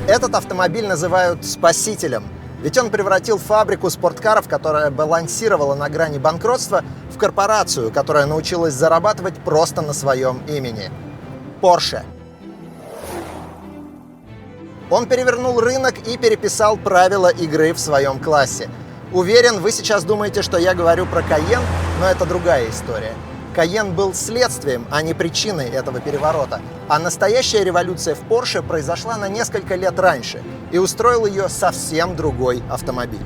Этот автомобиль называют спасителем, ведь он превратил фабрику спорткаров, которая балансировала на грани банкротства, в корпорацию, которая научилась зарабатывать просто на своем имени – Porsche. Он перевернул рынок и переписал правила игры в своем классе. Уверен, вы сейчас думаете, что я говорю про Cayenne, но это другая история. Cayenne был следствием, а не причиной этого переворота. А настоящая революция в Porsche произошла на несколько лет раньше, и устроил ее совсем другой автомобиль.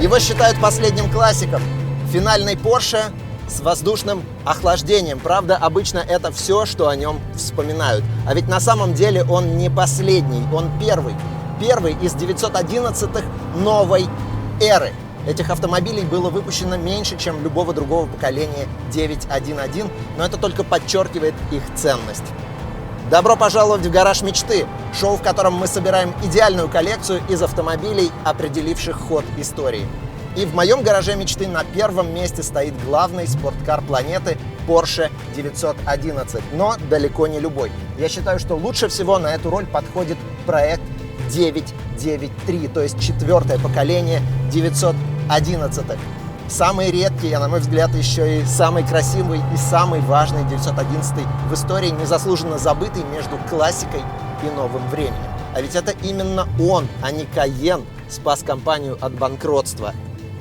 Его считают последним классиком. Финальный Porsche с воздушным охлаждением. Правда, обычно это все, что о нем вспоминают. А ведь на самом деле он не последний, он первый. Первый из 911-х новой эры. Этих автомобилей было выпущено меньше, чем любого другого поколения 911, но это только подчеркивает их ценность. Добро пожаловать в «Гараж мечты», шоу, в котором мы собираем идеальную коллекцию из автомобилей, определивших ход истории. И в моем гараже мечты на первом месте стоит главный спорткар планеты Porsche 911, но далеко не любой. Я считаю, что лучше всего на эту роль подходит проект 993, то есть четвертое поколение 911-х. Самый редкий, а на мой взгляд, еще и самый красивый и самый важный 911 в истории, незаслуженно забытый между классикой и новым временем. А ведь это именно он, а не Cayenne, спас компанию от банкротства.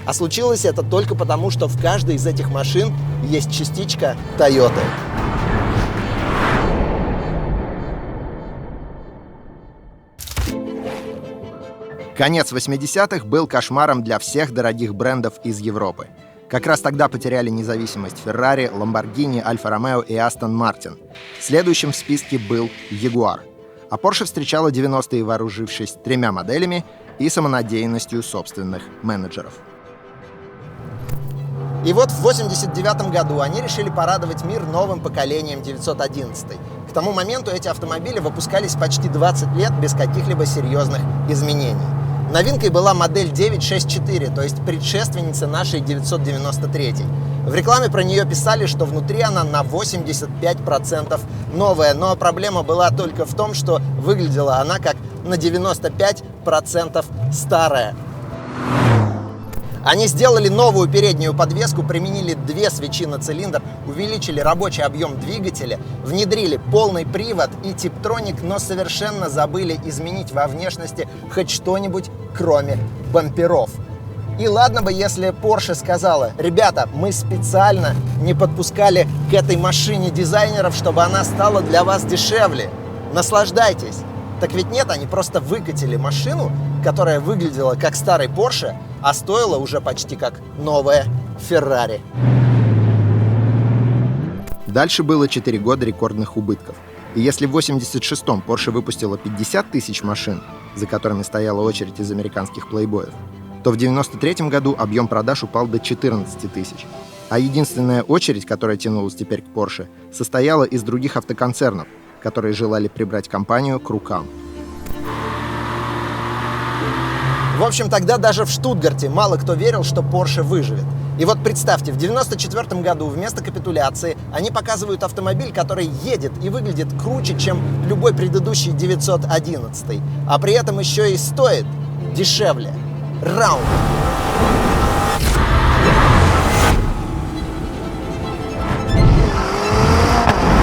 А случилось это только потому, что в каждой из этих машин есть частичка Toyota. Конец 80-х был кошмаром для всех дорогих брендов из Европы. Как раз тогда потеряли независимость Ferrari, Lamborghini, Alfa Romeo и Aston Martin. Следующим в списке был Jaguar. А Porsche встречала 90-е, вооружившись 3 моделями и самонадеянностью собственных менеджеров. И вот в 1989 году они решили порадовать мир новым поколением 911. К тому моменту эти автомобили выпускались почти 20 лет без каких-либо серьезных изменений. Новинкой была модель 964, то есть предшественница нашей 993. В рекламе про нее писали, что внутри она на 85% новая, но проблема была только в том, что выглядела она как на 95% старая. Они сделали новую переднюю подвеску, применили 2 свечи на цилиндр, увеличили рабочий объем двигателя, внедрили полный привод и типтроник, но совершенно забыли изменить во внешности хоть что-нибудь, кроме бамперов. И ладно бы, если Porsche сказала: ребята, мы специально не подпускали к этой машине дизайнеров, чтобы она стала для вас дешевле. Наслаждайтесь. Так ведь нет, они просто выкатили машину, которая выглядела как старый Porsche, а стоила уже почти как новая Ferrari. Дальше было 4 года рекордных убытков. И если в 86-м Porsche выпустила 50 тысяч машин, за которыми стояла очередь из американских плейбоев, то в 93-м году объем продаж упал до 14 тысяч. А единственная очередь, которая тянулась теперь к Porsche, состояла из других автоконцернов, которые желали прибрать компанию к рукам. В общем, тогда даже в Штутгарте мало кто верил, что Porsche выживет. И вот представьте, в 1994 году вместо капитуляции они показывают автомобиль, который едет и выглядит круче, чем любой предыдущий 911, а при этом еще и стоит дешевле. Раунд.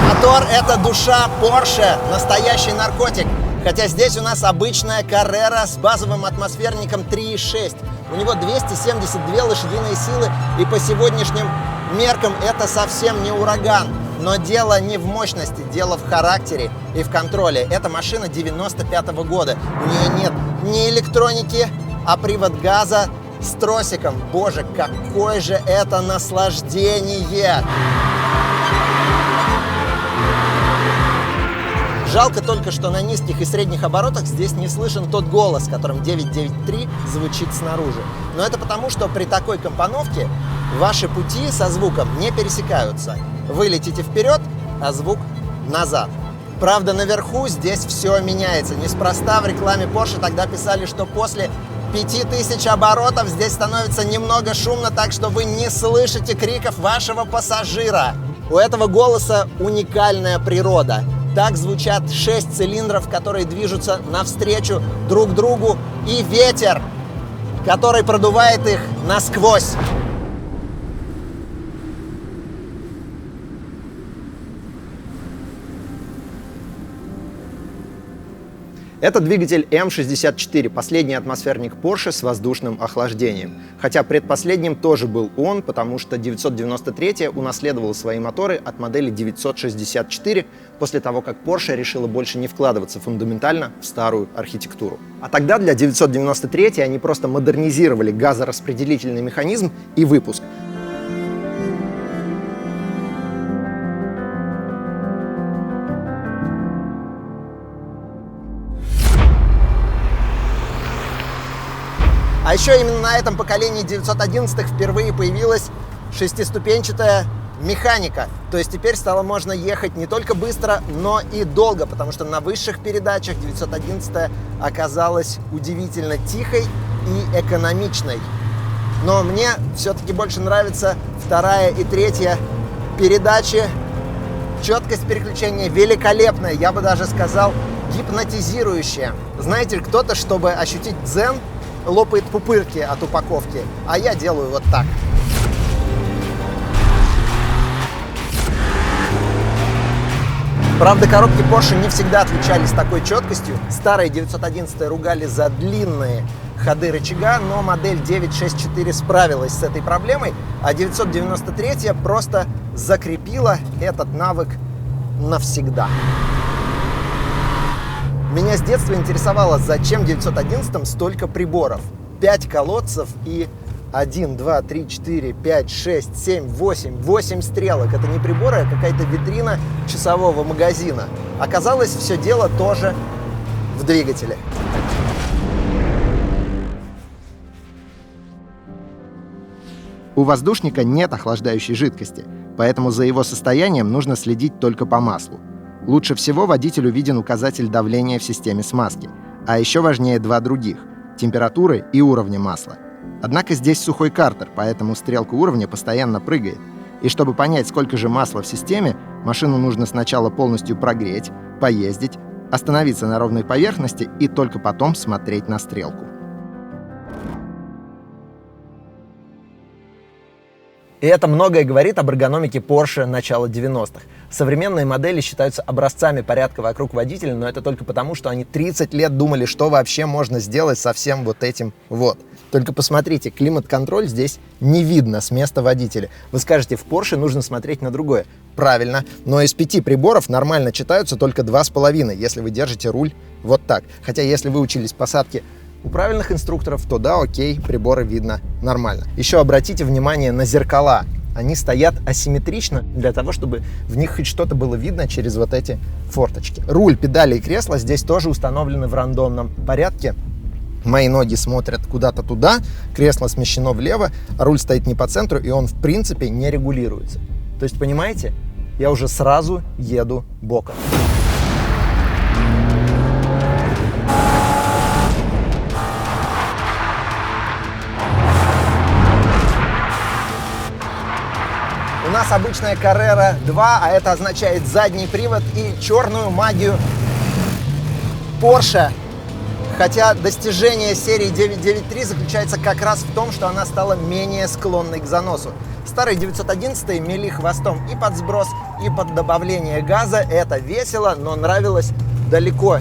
Мотор — это душа Porsche, настоящий наркотик. Хотя здесь у нас обычная Carrera с базовым атмосферником 3.6. У него 272 лошадиные силы, и по сегодняшним меркам это совсем не ураган. Но дело не в мощности, дело в характере и в контроле. Это машина 95-го года. У нее нет ни электроники, а привод газа с тросиком. Боже, какое же это наслаждение! Жалко только, что на низких и средних оборотах здесь не слышен тот голос, которым 993 звучит снаружи. Но это потому, что при такой компоновке ваши пути со звуком не пересекаются. Вы летите вперед, а звук назад. Правда, наверху здесь все меняется. Неспроста в рекламе Porsche тогда писали, что после 5000 оборотов здесь становится немного шумно, так что вы не слышите криков вашего пассажира. У этого голоса уникальная природа. Так звучат 6 цилиндров, которые движутся навстречу друг другу, и ветер, который продувает их насквозь. Это двигатель М64, последний атмосферник Porsche с воздушным охлаждением. Хотя предпоследним тоже был он, потому что 993 унаследовала свои моторы от модели 964 после того, как Porsche решила больше не вкладываться фундаментально в старую архитектуру. А тогда для 993 они просто модернизировали газораспределительный механизм и выпуск. А еще именно на этом поколении 911 впервые появилась шестиступенчатая механика. То есть теперь стало можно ехать не только быстро, но и долго, потому что на высших передачах 911 оказалась удивительно тихой и экономичной. Но мне все-таки больше нравится вторая и третья передачи. Четкость переключения великолепная, я бы даже сказал, гипнотизирующая. Знаете, кто-то, чтобы ощутить дзен, лопает пупырки от упаковки, а я делаю вот так. Правда, коробки Porsche не всегда отличались такой четкостью. Старые 911 ругали за длинные ходы рычага, но модель 964 справилась с этой проблемой, а 993 просто закрепила этот навык навсегда. Меня с детства интересовало, зачем 911 столько приборов. 5 колодцев и 1, 2, 3, 4, 5, 6, 7, 8 стрелок. Это не приборы, а какая-то витрина часового магазина. Оказалось, все дело тоже в двигателе. У воздушника нет охлаждающей жидкости, поэтому за его состоянием нужно следить только по маслу. Лучше всего водителю виден указатель давления в системе смазки, а еще важнее два других — температуры и уровня масла. Однако здесь сухой картер, поэтому стрелка уровня постоянно прыгает. И чтобы понять, сколько же масла в системе, машину нужно сначала полностью прогреть, поездить, остановиться на ровной поверхности и только потом смотреть на стрелку. И это многое говорит об эргономике Porsche начала 90-х. Современные модели считаются образцами порядка вокруг водителя, но это только потому, что они 30 лет думали, что вообще можно сделать со всем вот этим вот. Только посмотрите, климат-контроль здесь не видно с места водителя. Вы скажете, в Porsche нужно смотреть на другое. Правильно, но из 5 приборов нормально читаются только 2,5, если вы держите руль вот так. Хотя если вы учились посадке у правильных инструкторов, то да, окей, приборы видно нормально. Еще обратите внимание на зеркала. Они стоят асимметрично для того, чтобы в них хоть что-то было видно через вот эти форточки. Руль, педали и кресло здесь тоже установлены в рандомном порядке. Мои ноги смотрят куда-то туда, кресло смещено влево, а руль стоит не по центру, и он в принципе не регулируется. То есть, понимаете, я уже сразу еду боком. У нас обычная Carrera 2, а это означает задний привод и черную магию Porsche. Хотя достижение серии 993 заключается как раз в том, что она стала менее склонной к заносу. Старые 911 мели хвостом и под сброс, и под добавление газа. Это весело, но нравилось далеко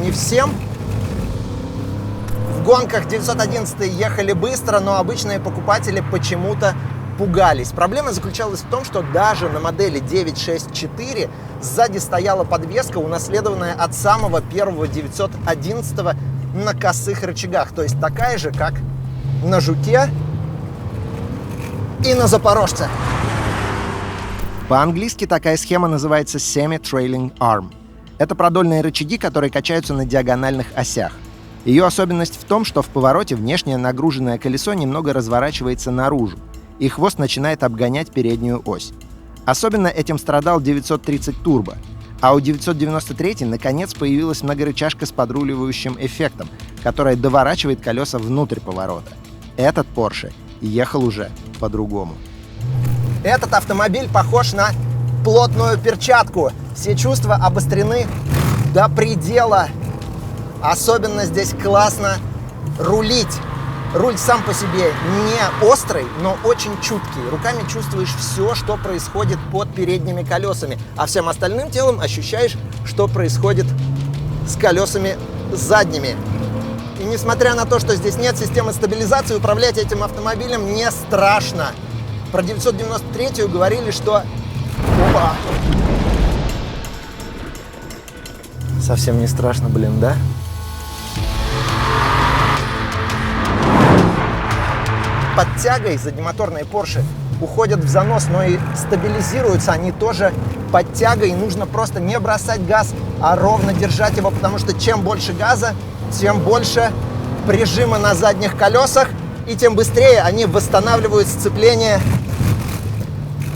не всем. В гонках 911 ехали быстро, но обычные покупатели почему-то пугались. Проблема заключалась в том, что даже на модели 964 сзади стояла подвеска, унаследованная от самого первого 911 на косых рычагах. То есть такая же, как на Жуке и на Запорожце. По-английски такая схема называется Semi-Trailing Arm. Это продольные рычаги, которые качаются на диагональных осях. Ее особенность в том, что в повороте внешнее нагруженное колесо немного разворачивается наружу, и хвост начинает обгонять переднюю ось. Особенно этим страдал 930 Turbo, а у 993 наконец появилась многорычажка с подруливающим эффектом, которая доворачивает колеса внутрь поворота. Этот Porsche ехал уже по-другому. Этот автомобиль похож на плотную перчатку. Все чувства обострены до предела. Особенно здесь классно рулить. Руль сам по себе не острый, но очень чуткий. Руками чувствуешь все, что происходит под передними колесами, а всем остальным телом ощущаешь, что происходит с колесами задними. И несмотря на то, что здесь нет системы стабилизации, управлять этим автомобилем не страшно. Про 993-ю говорили, что... Опа! Совсем не страшно, блин, да? Под тягой заднемоторные Porsche уходят в занос, но и стабилизируются они тоже под тягой. Нужно просто не бросать газ, а ровно держать его, потому что чем больше газа, тем больше прижима на задних колесах, и тем быстрее они восстанавливают сцепление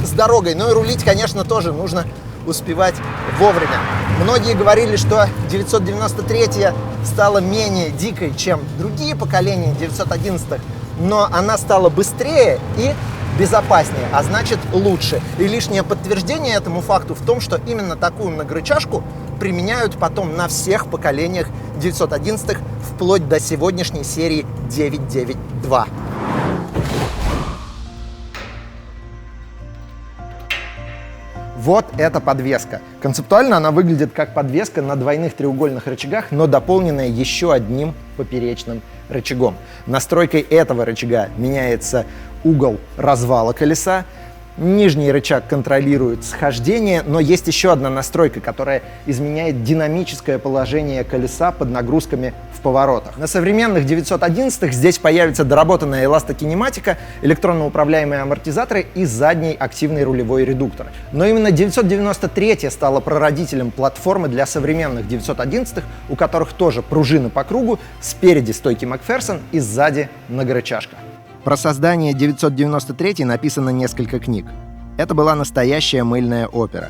с дорогой. Ну и рулить, конечно, тоже нужно успевать вовремя. Многие говорили, что 993 стала менее дикой, чем другие поколения 911-х, но она стала быстрее и безопаснее, а значит лучше. И лишнее подтверждение этому факту в том, что именно такую многорычажку применяют потом на всех поколениях 911-х вплоть до сегодняшней серии 992. Вот эта подвеска. Концептуально она выглядит как подвеска на двойных треугольных рычагах, но дополненная еще одним поперечным рычагом. Настройкой этого рычага меняется угол развала колеса. Нижний рычаг контролирует схождение, но есть еще одна настройка, которая изменяет динамическое положение колеса под нагрузками в поворотах. На современных 911-х здесь появится доработанная эластокинематика, электронно управляемые амортизаторы и задний активный рулевой редуктор. Но именно 993 стала прародителем платформы для современных 911-х, у которых тоже пружины по кругу, спереди стойки Макферсон и сзади многорычажка. Про создание 993 написано несколько книг. Это была настоящая мыльная опера.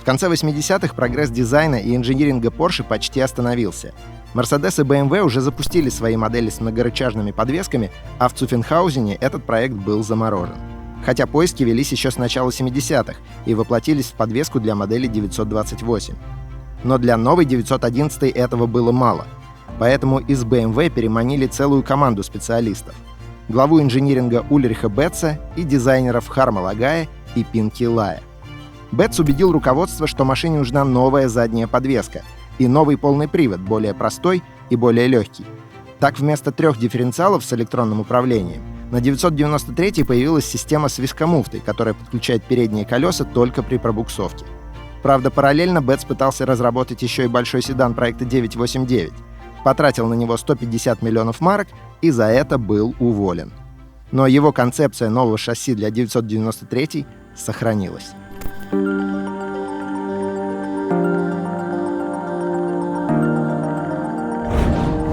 В конце 80-х прогресс дизайна и инжиниринга Porsche почти остановился. Mercedes и BMW уже запустили свои модели с многорычажными подвесками, а в Цуффенхаузене этот проект был заморожен. Хотя поиски велись еще с начала 70-х и воплотились в подвеску для модели 928. Но для новой 911 этого было мало. Поэтому из BMW переманили целую команду специалистов. Главу инжиниринга Ульриха Бетца и дизайнеров Харма Лагая и Пинки Лая. Бетц убедил руководство, что машине нужна новая задняя подвеска и новый полный привод, более простой и более легкий. Так, вместо 3 дифференциалов с электронным управлением на 993 появилась система с вискомуфтой, которая подключает передние колеса только при пробуксовке. Правда, параллельно Бетц пытался разработать еще и большой седан проекта 989. Потратил на него 150 миллионов марок и за это был уволен. Но его концепция нового шасси для 993 сохранилась.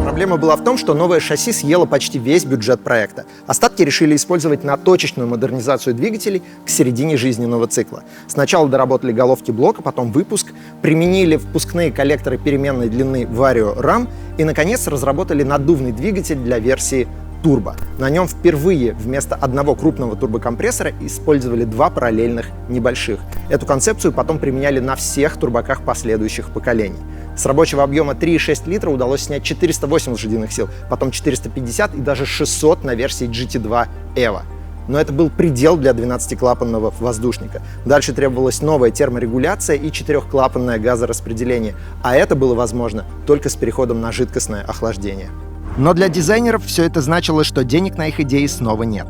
Проблема была в том, что новое шасси съело почти весь бюджет проекта. Остатки решили использовать на точечную модернизацию двигателей к середине жизненного цикла. Сначала доработали головки блока, потом выпуск, применили впускные коллекторы переменной длины Vario RAM и, наконец, разработали наддувный двигатель для версии турбо. На нем впервые вместо одного крупного турбокомпрессора использовали 2 параллельных небольших. Эту концепцию потом применяли на всех турбоках последующих поколений. С рабочего объема 3,6 литра удалось снять 408 лошадиных сил, потом 450 и даже 600 на версии GT2 Evo. Но это был предел для 12-клапанного воздушника. Дальше требовалась новая терморегуляция и 4-клапанное газораспределение, а это было возможно только с переходом на жидкостное охлаждение. Но для дизайнеров все это значило, что денег на их идеи снова нет.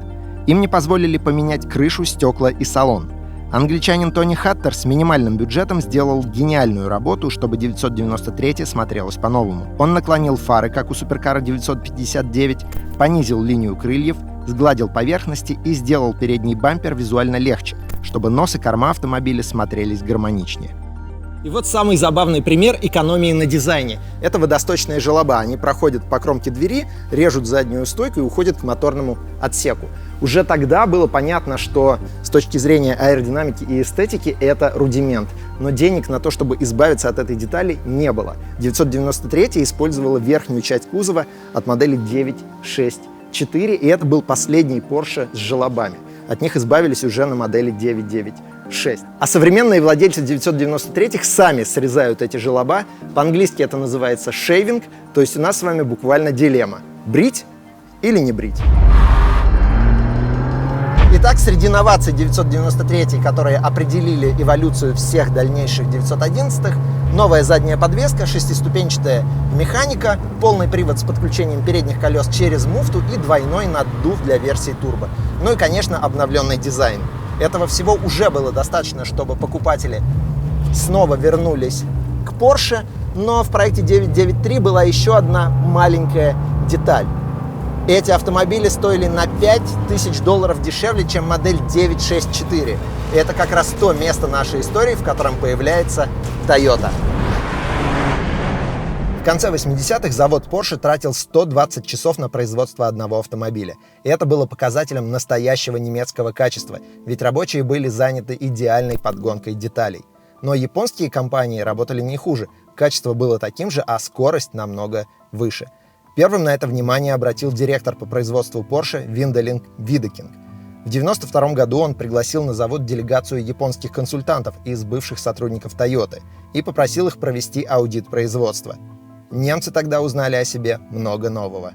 Им не позволили поменять крышу, стекла и салон. Англичанин Тони Хаттер с минимальным бюджетом сделал гениальную работу, чтобы 993 смотрелась по-новому. Он наклонил фары, как у суперкара 959, понизил линию крыльев, сгладил поверхности и сделал передний бампер визуально легче, чтобы нос и корма автомобиля смотрелись гармоничнее. И вот самый забавный пример экономии на дизайне. Это водосточные желоба. Они проходят по кромке двери, режут заднюю стойку и уходят к моторному отсеку. Уже тогда было понятно, что с точки зрения аэродинамики и эстетики это рудимент. Но денег на то, чтобы избавиться от этой детали, не было. 993 использовала верхнюю часть кузова от модели 964, и это был последний Porsche с желобами. От них избавились уже на модели 996. А современные владельцы 993-х сами срезают эти желоба. По-английски это называется шейвинг, то есть у нас с вами буквально дилемма: брить или не брить. Итак, среди новаций 993, которые определили эволюцию всех дальнейших 911-х, новая задняя подвеска, шестиступенчатая механика, полный привод с подключением передних колес через муфту и двойной наддув для версии турбо. Ну и, конечно, обновленный дизайн. Этого всего уже было достаточно, чтобы покупатели снова вернулись к Porsche, но в проекте 993 была еще одна маленькая деталь. Эти автомобили стоили на $5000 дешевле, чем модель 964. И это как раз то место нашей истории, в котором появляется Toyota. В конце 80-х завод Porsche тратил 120 часов на производство одного автомобиля. И это было показателем настоящего немецкого качества, ведь рабочие были заняты идеальной подгонкой деталей. Но японские компании работали не хуже. Качество было таким же, а скорость намного выше. Первым на это внимание обратил директор по производству Porsche Винделинг Видекинг. В 1992 году он пригласил на завод делегацию японских консультантов из бывших сотрудников Toyota и попросил их провести аудит производства. Немцы тогда узнали о себе много нового.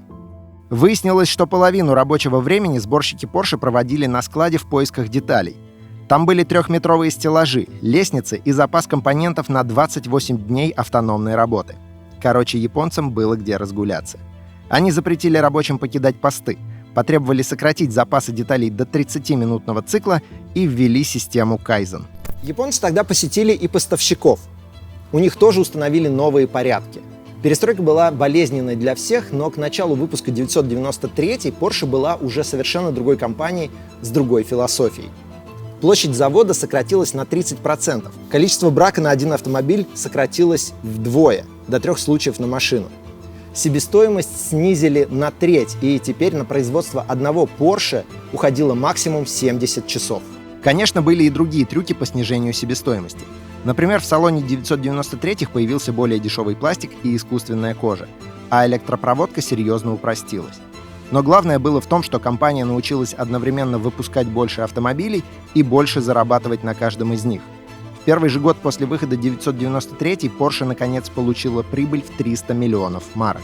Выяснилось, что половину рабочего времени сборщики Porsche проводили на складе в поисках деталей. Там были 3-метровые стеллажи, лестницы и запас компонентов на 28 дней автономной работы. Короче, японцам было где разгуляться. Они запретили рабочим покидать посты, потребовали сократить запасы деталей до 30-минутного цикла и ввели систему Kaizen. Японцы тогда посетили и поставщиков. У них тоже установили новые порядки. Перестройка была болезненной для всех, но к началу выпуска 993 Porsche была уже совершенно другой компанией с другой философией. Площадь завода сократилась на 30%. Количество брака на один автомобиль сократилось вдвое, до 3 случаев на машину. Себестоимость снизили на треть, и теперь на производство одного Porsche уходило максимум 70 часов. Конечно, были и другие трюки по снижению себестоимости. Например, в салоне 993-х появился более дешевый пластик и искусственная кожа, а электропроводка серьезно упростилась. Но главное было в том, что компания научилась одновременно выпускать больше автомобилей и больше зарабатывать на каждом из них. В первый же год после выхода 993 Porsche наконец получила прибыль в 300 миллионов марок.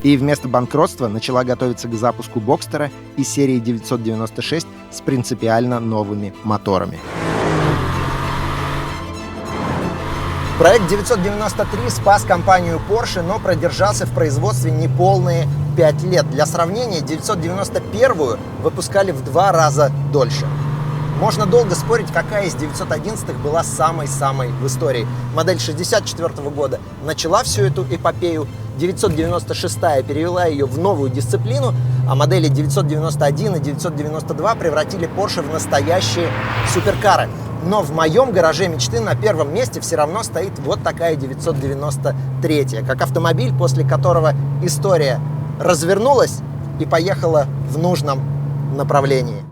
И вместо банкротства начала готовиться к запуску Бокстера и серии 996 с принципиально новыми моторами. Проект 993 спас компанию Porsche, но продержался в производстве неполные 5 лет. Для сравнения, 991-ю выпускали в 2 раза дольше. Можно долго спорить, какая из 911-х была самой-самой в истории. Модель 64 года начала всю эту эпопею, 996-я перевела ее в новую дисциплину, а модели 991 и 992 превратили Porsche в настоящие суперкары. Но в моем гараже мечты на первом месте все равно стоит вот такая 993, как автомобиль, после которого история развернулась и поехала в нужном направлении.